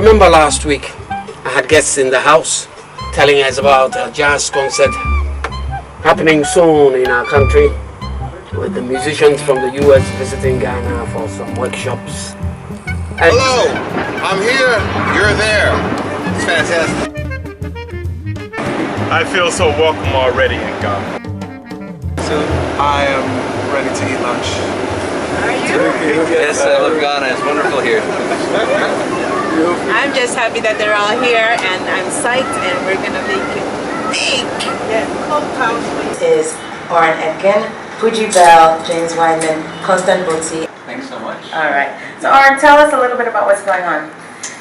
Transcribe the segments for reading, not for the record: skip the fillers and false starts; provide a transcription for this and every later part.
remember last week I had guests in the house telling us about a jazz concert happening soon in our country with the musicians from the US visiting Ghana for some workshops. And hello, I'm here, you're there. It's fantastic. I feel so welcome already in Ghana. So I am ready to eat lunch. Are you? Yes, I love Ghana. It's wonderful here. I'm just happy that they're all here, and I'm psyched, and we're gonna make it big. Yeah, Is Oran Etkin, Poogie Bell, James Weidman, Constant Boty. Thanks so much. All right. So Oran, tell us a little bit about what's going on.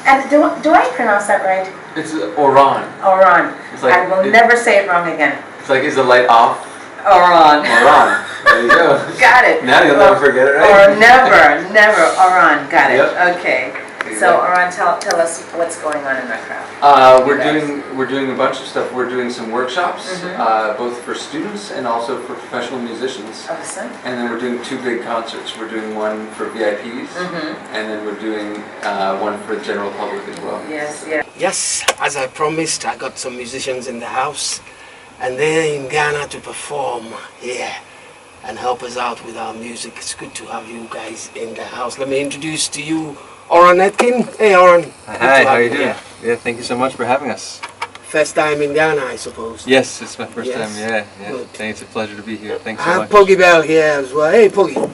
And do I pronounce that right? It's Oran. Oran. Like, I will never say it wrong again. It's like, is the light off? Oran. Oran. There you go. Got it. Now you'll never forget it, right? Or never. Oran. Got it. Yep. Okay. So Oran, tell us what's going on in our crowd. We're doing a bunch of stuff. We're doing some workshops, both for students and also for professional musicians. Awesome. And then we're doing 2 big concerts. We're doing one for VIPs, and then we're doing one for the general public as well. Yes, yeah. yes, as I promised, I got some musicians in the house and they're in Ghana to perform here and help us out with our music. It's good to have you guys in the house. Let me introduce to you Oran Etkin. Hey Oran. Hi, how are you doing? Yeah, thank you so much for having us. First time in Ghana, I suppose. Yes, it's my first Yes. time. Yeah. Good. Thanks. It's a pleasure to be here. Thanks I so have much. Poogie Bell here as well. Hey Poogie.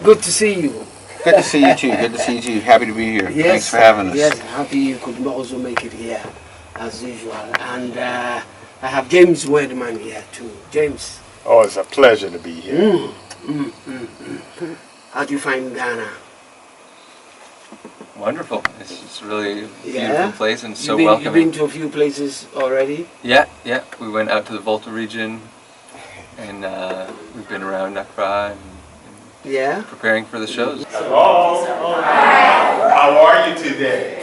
Good to see you. Good to see you too, good to see you too. Happy to be here. Yes, Thanks for having us. Yes, happy you could also make it here as usual. And I have James Weidman here too. James. Oh, it's a pleasure to be here. How do you find Ghana? Wonderful. It's really a beautiful place and so You've welcoming. been to a few places already? Yeah. We went out to the Volta region, and we've been around Accra and Yeah. preparing for the shows. Hello. How are you today?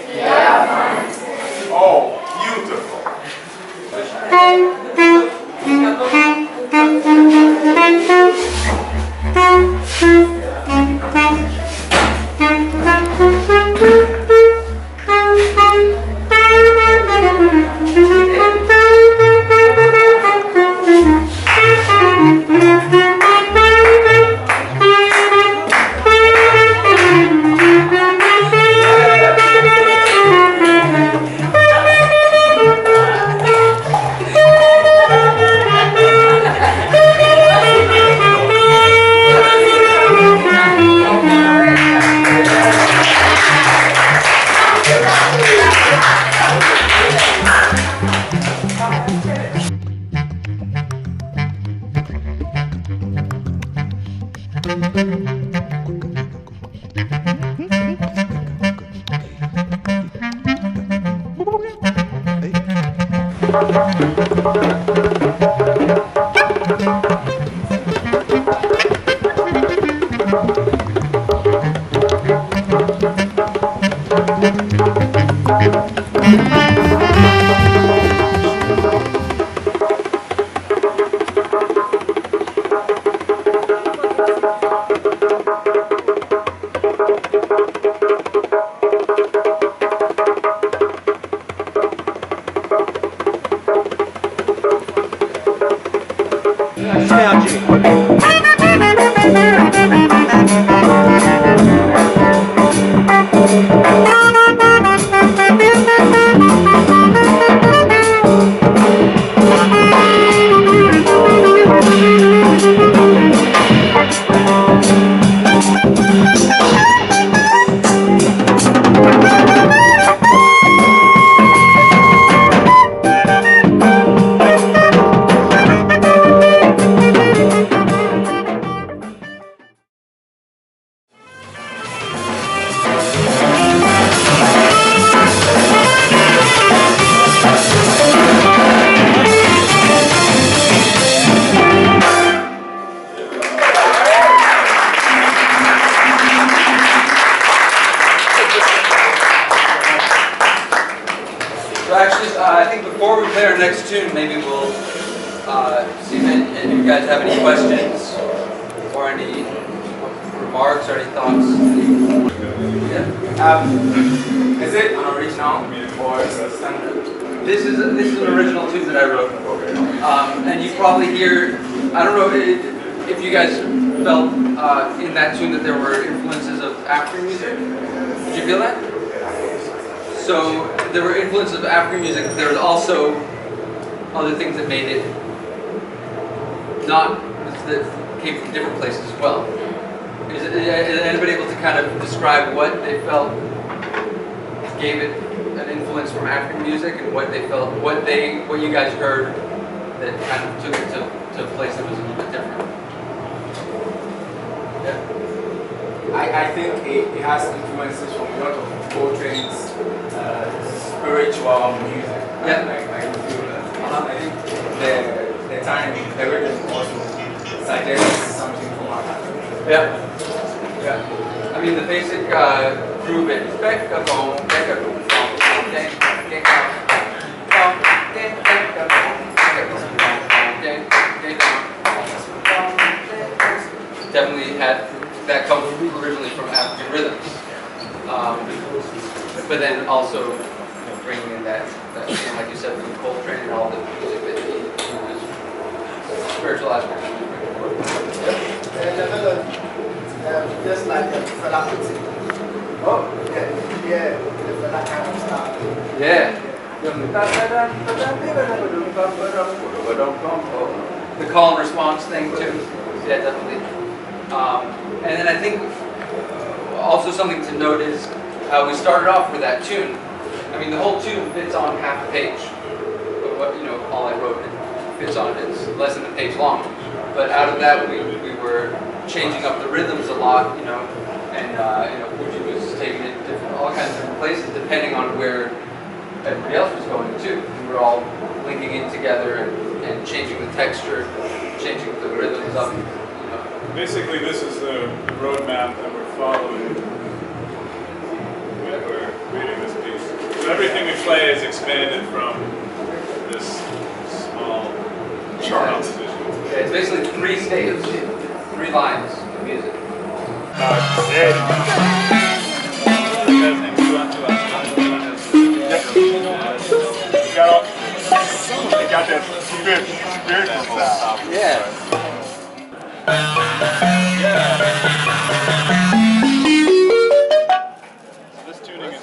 Oh, beautiful. I think before we play our next tune, maybe we'll see if any of you guys have any questions or any remarks or any thoughts? Yeah. Is it an original or is it standard? This is an original tune that I wrote. And you probably hear, I don't know if you guys felt in that tune that there were influences of African music. Did you feel that? So there were influences of African music. There was also other things that made it not, that came from different places as well. Is anybody able to kind of describe what they felt gave it an influence from African music, and what they felt, what you guys heard that kind of took it to a place that was a little bit different? Yeah. I think it has influences from a lot of Coltrane's spiritual music. Yeah. I feel that. I think the time, the rhythm also suggests something from our country. Yeah. Yeah. I mean, the basic groove is definitely had that come originally from African rhythms, but then also bringing in that like you said, from Coltrane and all the music that he was spiritual aspects. Just like the fella puts it. Oh, yeah, the fella kind of style. Yeah. The call and response thing too. Yeah, definitely. And then I think also something to note is we started off with that tune. I mean, the whole tune fits on half a page. But what, all I wrote fits on, it's less than a page long. But out of that, we were changing up the rhythms a lot, and Poogie was taking it all kinds of different places depending on where everybody else was going too. We were all linking in together and changing the texture, changing the rhythms up. Basically, this is the roadmap that we're following when we're reading this piece. So everything we play is expanded from this small composition. Yeah, it's basically 3 staves, 3 lines of music. They got that spiritual style. Yeah. This tuning is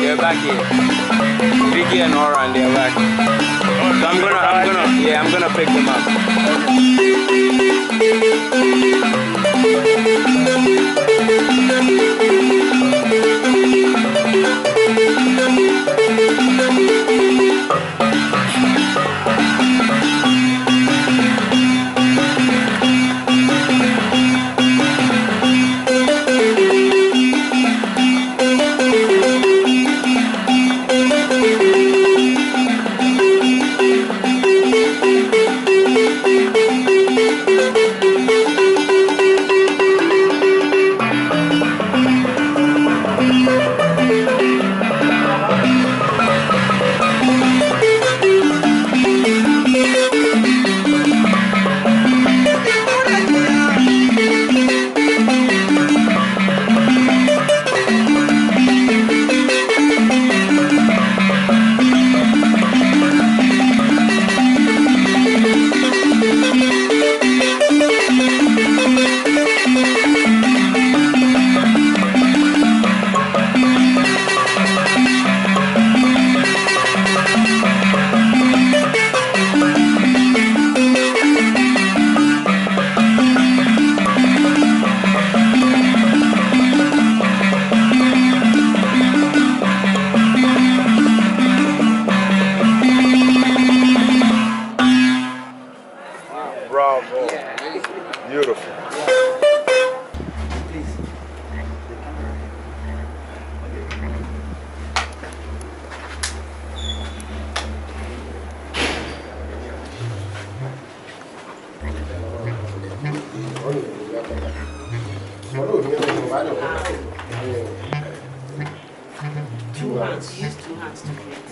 They're back here. Vicky and Oran, they're back. So I'm gonna pick them up. Two hands. Use two hands to create.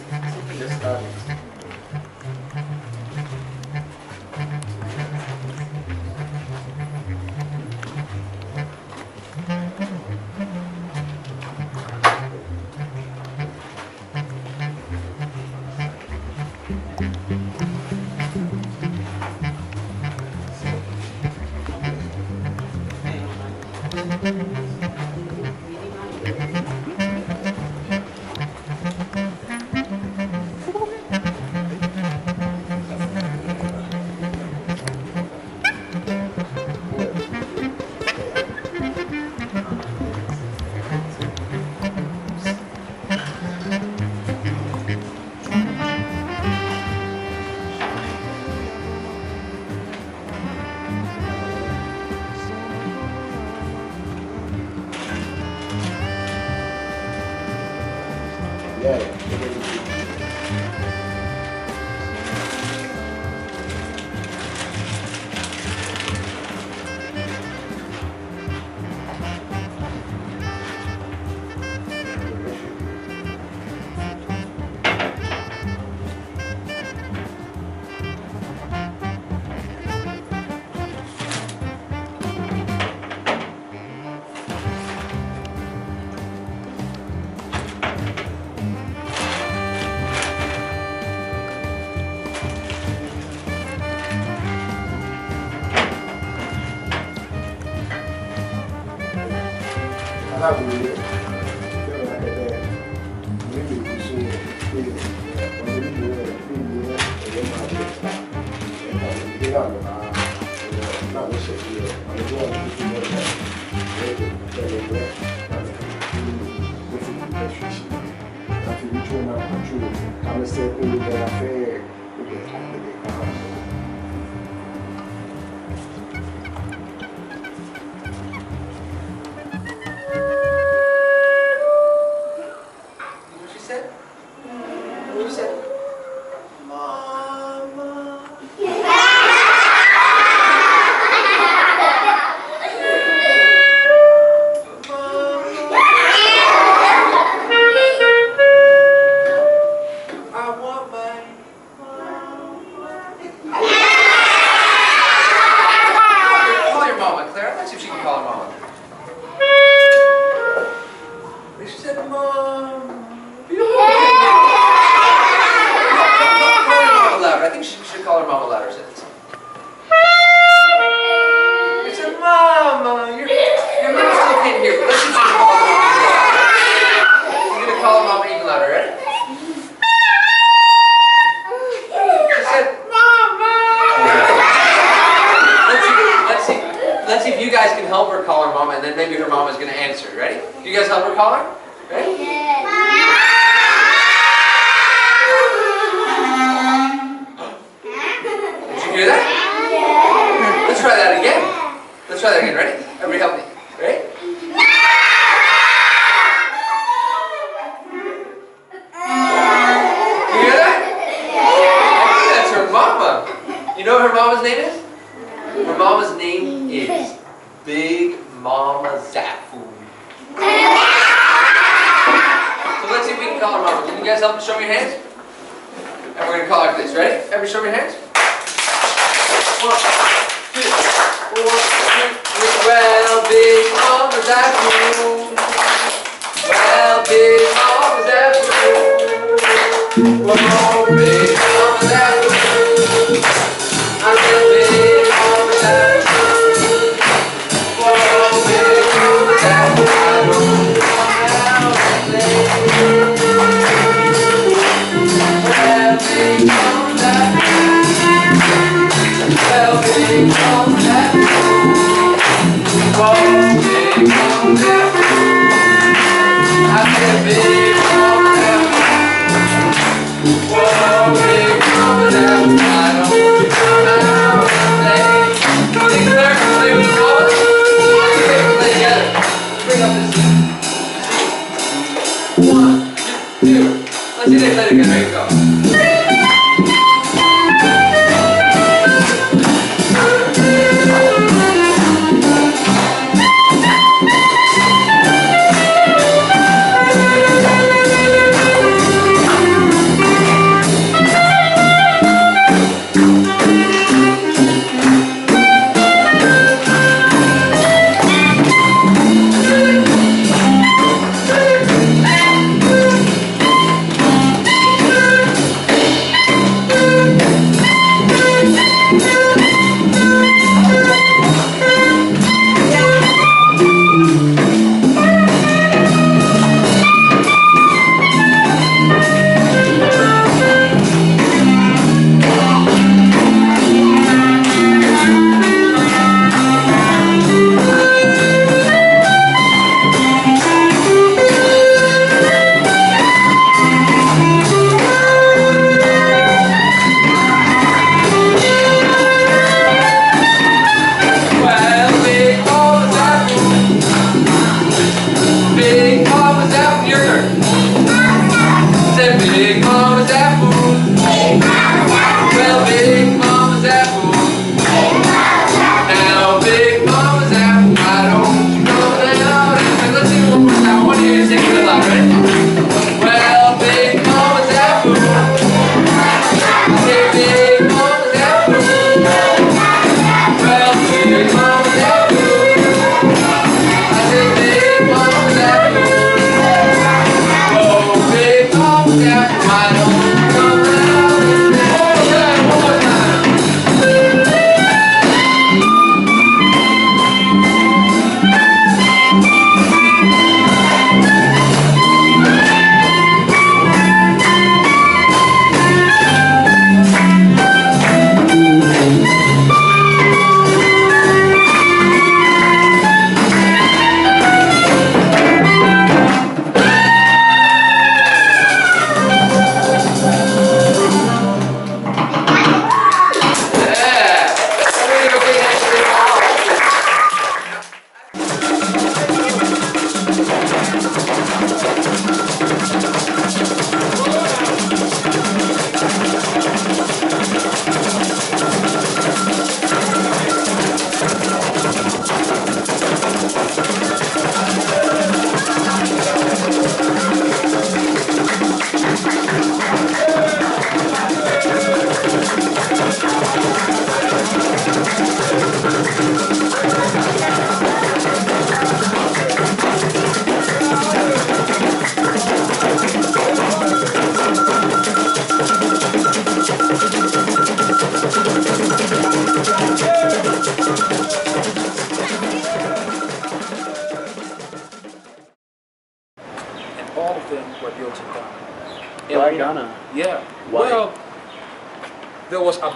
Whoa,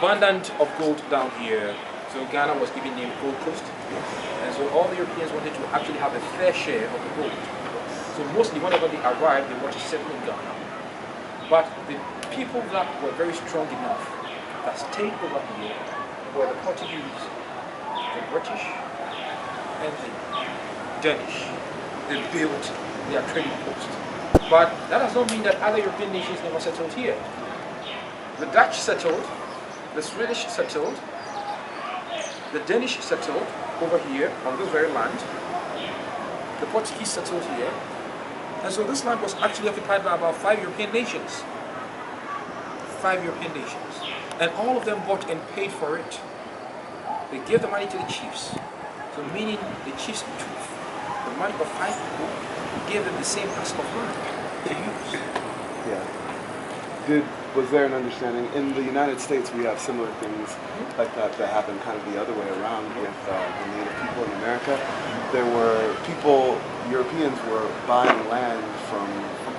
abundance of gold down here. So Ghana was even named Gold Coast. And so all the Europeans wanted to actually have a fair share of the gold. So mostly whenever they arrived, they wanted to settle in Ghana. But the people that were very strong enough that stayed over here were the Portuguese, the British, and the Danish. They built their trading post. But that does not mean that other European nations never settled here. The Dutch settled, the Swedish settled, the Danish settled over here on this very land. The Portuguese settled here. And so this land was actually occupied by about 5 European nations. 5 European nations. And all of them bought and paid for it. They gave the money to the chiefs. So meaning the chiefs took the money of 5 people, gave them the same ask of land to use. Yeah. Was there an understanding? In the United States, we have similar things like that happen kind of the other way around with the Native people in America. There were people, Europeans were buying land from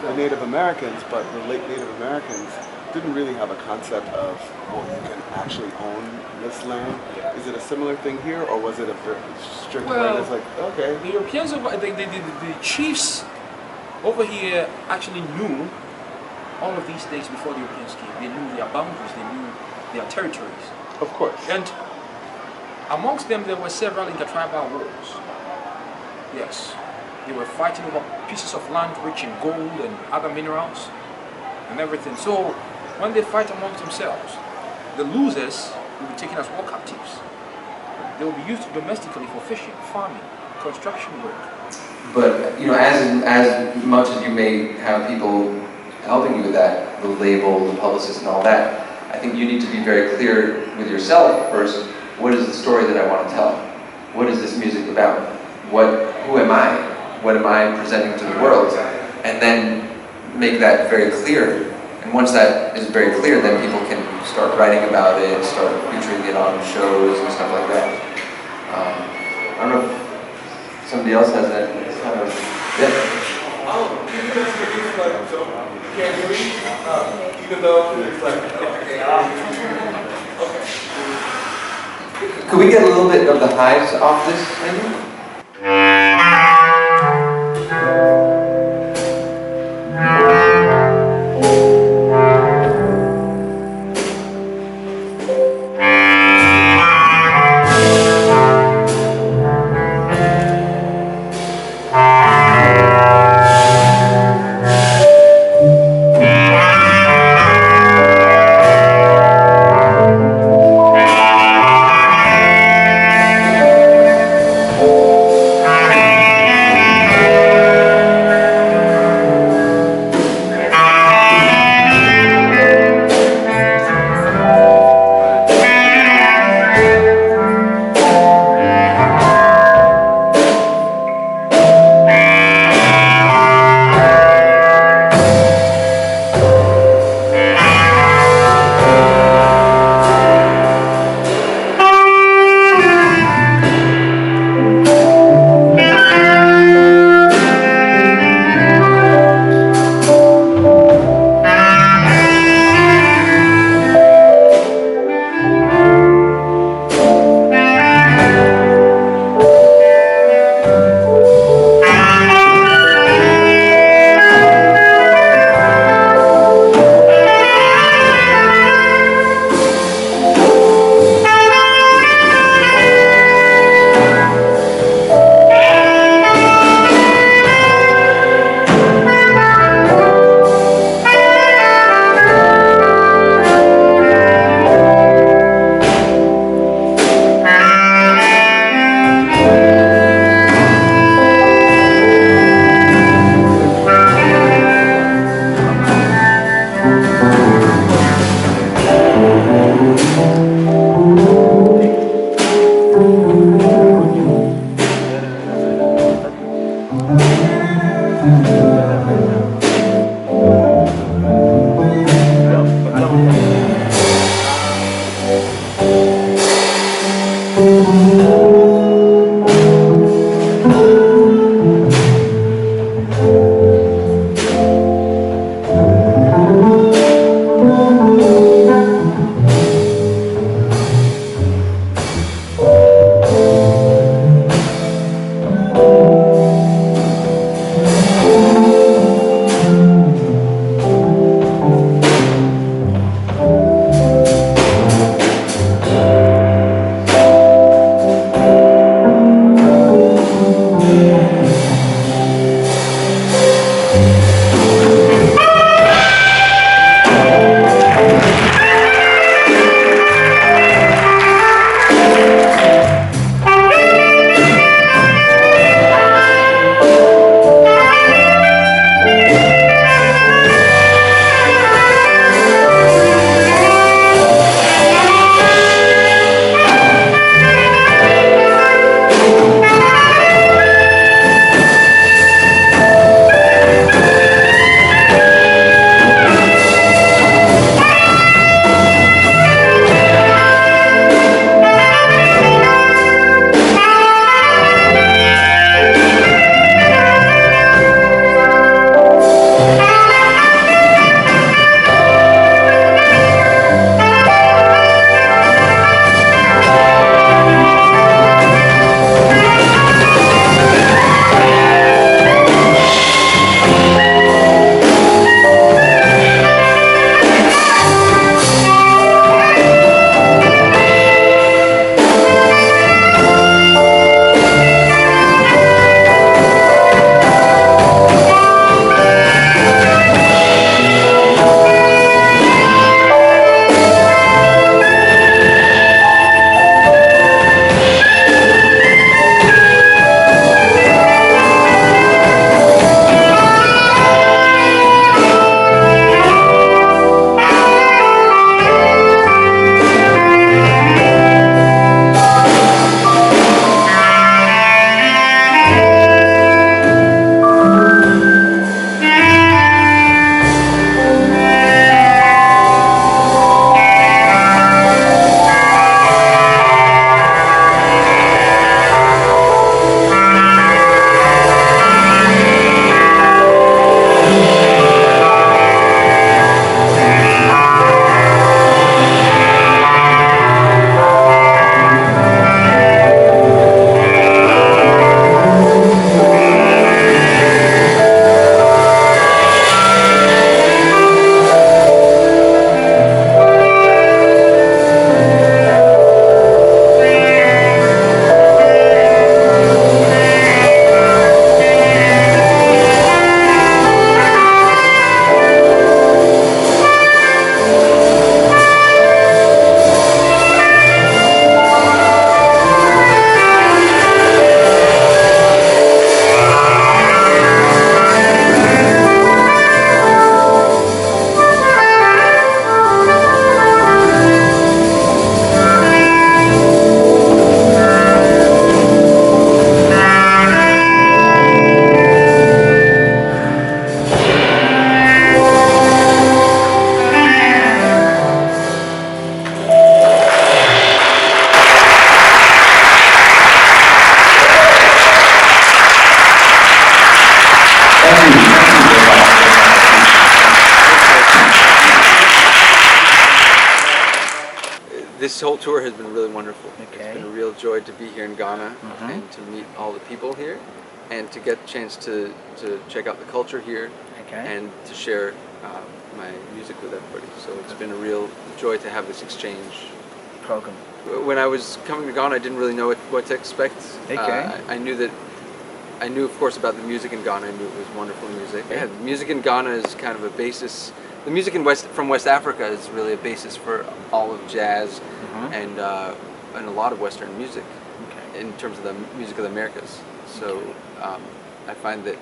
the Native Americans, but the late Native Americans didn't really have a concept of, well, you can actually own this land. Is it a similar thing here, or was it a very strict land? It's like, okay. The Europeans, the chiefs over here actually knew all of these days before the Europeans came. They knew their boundaries, they knew their territories. Of course. And amongst them there were several intertribal wars. Yes. They were fighting over pieces of land rich in gold and other minerals and everything. So when they fight amongst themselves, the losers will be taken as war captives. They will be used domestically for fishing, farming, construction work. But you know, as much as you may have people helping you with that, the label, the publicist and all that, I think you need to be very clear with yourself first. What is the story that I want to tell? What is this music about? Who am I? What am I presenting to the world? And then make that very clear. And once that is very clear, then people can start writing about it, start featuring it on shows and stuff like that. I don't know if somebody else has that kind of, Can't hear me, even though it's like, Could we get a little bit of the highs off this, maybe? This whole tour has been really wonderful. Okay. It's been a real joy to be here in Ghana Mhm. and to meet all the people here and to get a chance to check out the culture here and to share my music with everybody. So it's been a real joy to have this exchange program. When I was coming to Ghana, I didn't really know what to expect. Okay. I knew of course about the music in Ghana. I knew it was wonderful music. Yeah, the music in Ghana is kind of a basis. The music from West Africa is really a basis for all of jazz and a lot of Western music in terms of the music of the Americas. So I find that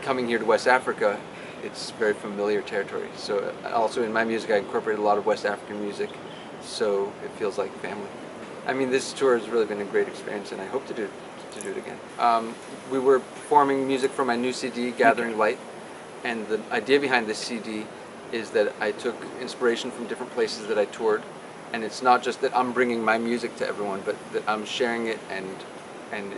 coming here to West Africa, it's very familiar territory. So also in my music, I incorporate a lot of West African music, so it feels like family. I mean, this tour has really been a great experience, and I hope to do it again. We were performing music from my new CD, Gathering Light, and the idea behind this CD is that I took inspiration from different places that I toured, and it's not just that I'm bringing my music to everyone, but that I'm sharing it and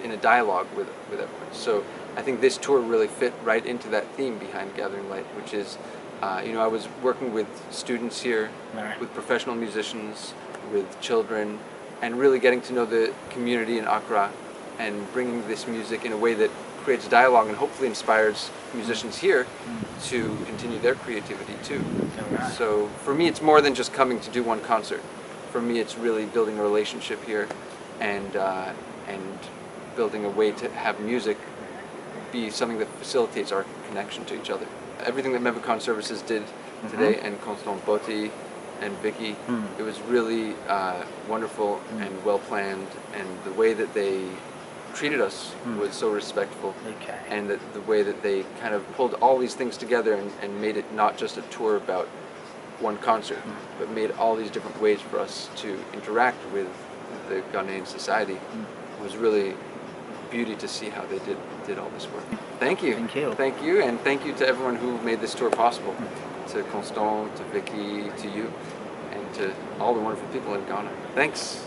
in a dialogue with everyone. So I think this tour really fit right into that theme behind Gathering Light, which is, I was working with students here, with professional musicians, with children, and really getting to know the community in Accra and bringing this music in a way that creates dialogue and hopefully inspires musicians here to continue their creativity too. So for me, it's more than just coming to do one concert. For me, it's really building a relationship here and building a way to have music be something that facilitates our connection to each other. Everything that Mevicon Services did today, and Constant Boty and Vicky, it was really wonderful and well planned, and the way that they treated us was so respectful, and the way that they kind of pulled all these things together and made it not just a tour about one concert, but made all these different ways for us to interact with the Ghanaian society. It was really beauty to see how they did all this work. Thank you. Thank you. Thank you, and thank you to everyone who made this tour possible. To Constant, to Vicky, to you, and to all the wonderful people in Ghana. Thanks.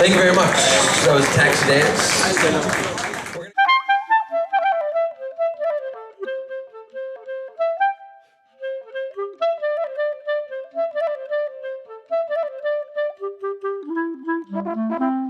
Thank you very much. That was Taxi Dance. Thank you.